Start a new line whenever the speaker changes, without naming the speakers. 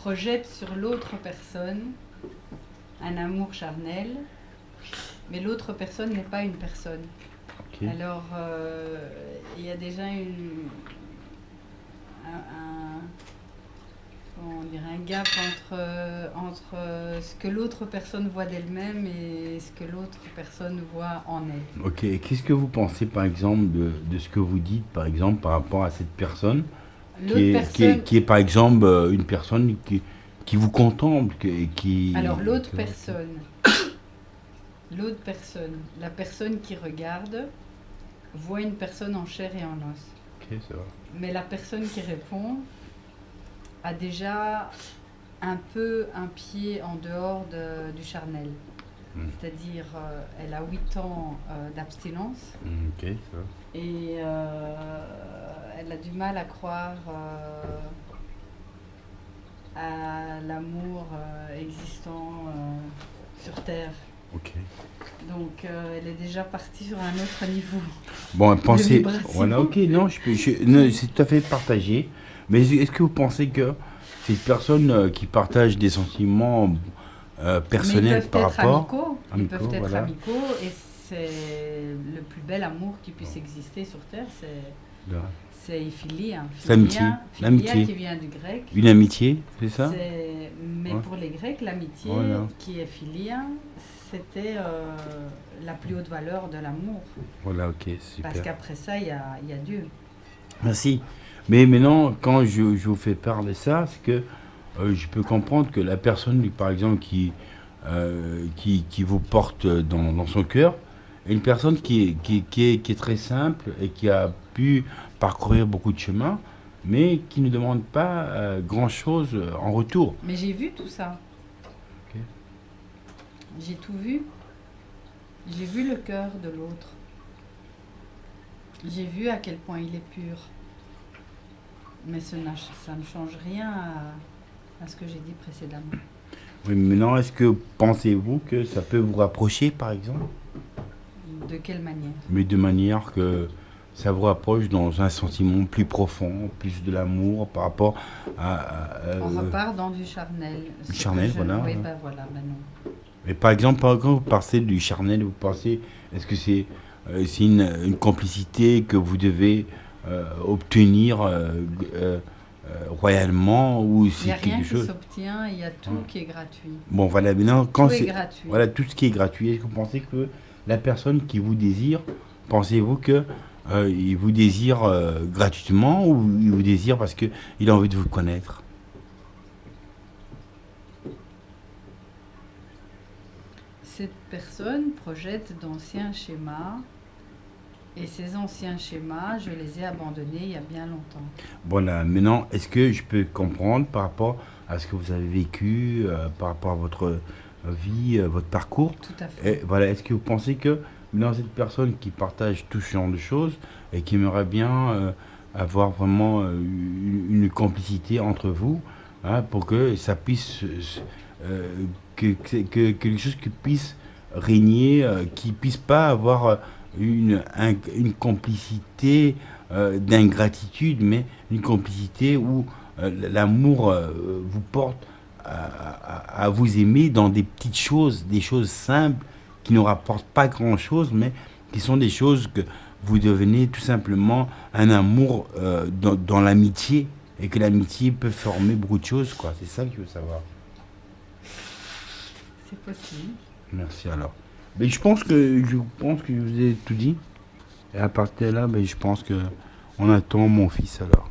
projette sur l'autre personne un amour charnel, mais l'autre personne n'est pas une personne.
Ok.
Alors, il y a déjà comment dire, un gap entre ce que l'autre personne voit d'elle-même et ce que l'autre personne voit en elle.
Ok. Et qu'est-ce que vous pensez, par exemple, de ce que vous dites, par exemple, par rapport à cette personne qui est, par exemple, une personne qui vous contemple, qui...
Alors l'autre personne, la personne qui regarde, voit une personne en chair et en os.
Ok, ça va.
Mais la personne qui répond a déjà un peu un pied en dehors du charnel. C'est-à-dire, elle a 8 ans d'abstinence
Ok, ça va.
et elle a du mal à croire à l'amour existant sur Terre.
Ok.
Donc, elle est déjà partie sur un autre niveau.
Bon, pensez...
vibration.
Voilà, ok, non, non, c'est tout à fait partagé. Mais est-ce que vous pensez que cette personne qui partage des sentiments personnels par rapport...
Ils peuvent être
voilà.
amicaux et c'est le plus bel amour qui puisse exister sur Terre, c'est philia.
L'amitié.
Philia
L'amitié.
qui vient du grec.
Une amitié, c'est ça?
Mais
Ouais.
pour les Grecs, l'amitié
Voilà.
qui est philia, c'était la plus haute valeur de l'amour.
Voilà, ok, super.
Parce qu'après ça, il y a Dieu.
Merci. Mais maintenant, quand je vous fais parler ça, c'est que je peux comprendre que la personne, par exemple, qui vous porte dans son cœur, est une personne qui est très simple et qui a pu parcourir beaucoup de chemins, mais qui ne demande pas grand-chose en retour.
Mais j'ai vu tout ça.
Ok.
J'ai tout vu. J'ai vu le cœur de l'autre. J'ai vu à quel point il est pur. Mais ça ne change rien à ce que j'ai dit précédemment.
Oui, maintenant, est-ce que pensez-vous que ça peut vous rapprocher, par exemple?
De quelle manière?
Mais de manière que ça vous rapproche dans un sentiment plus profond, plus de l'amour par rapport
On repart dans du charnel.
Du charnel, voilà.
Oui, ben voilà, ben non.
Mais par exemple, quand vous pensez du charnel, vous pensez, est-ce que c'est une complicité que vous devez obtenir royalement ou
Il n'y
c'est
a rien
quelque
qui
chose?
s'obtient, il y a tout qui est gratuit.
Bon, voilà, maintenant, quand
Tout est
c'est...
gratuit.
Voilà, tout ce qui est gratuit, est-ce que vous pensez que la personne qui vous désire, pensez-vous que il vous désire gratuitement ou il vous désire parce qu'il a envie de vous connaître?
Cette personne projette d'anciens schémas et ces anciens schémas, je les ai abandonnés il y a bien longtemps.
Voilà, maintenant, est-ce que je peux comprendre par rapport à ce que vous avez vécu, par rapport à votre vie, votre parcours?
Tout à fait.
Et voilà, est-ce que vous pensez que maintenant cette personne qui partage tout ce genre de choses et qui aimerait bien avoir vraiment une complicité entre vous, hein, pour que ça puisse, que quelque chose qui puisse régner, qui puisse pas avoir une complicité d'ingratitude, mais une complicité où l'amour vous porte à vous aimer dans des petites choses, des choses simples qui ne rapportent pas grand-chose, mais qui sont des choses que vous devenez tout simplement un amour dans l'amitié, et que l'amitié peut former beaucoup de choses, quoi. C'est ça que je veux savoir.
C'est possible.
Merci alors. Mais je pense que je vous ai tout dit. Et à partir de là, je pense que on attend mon fils alors.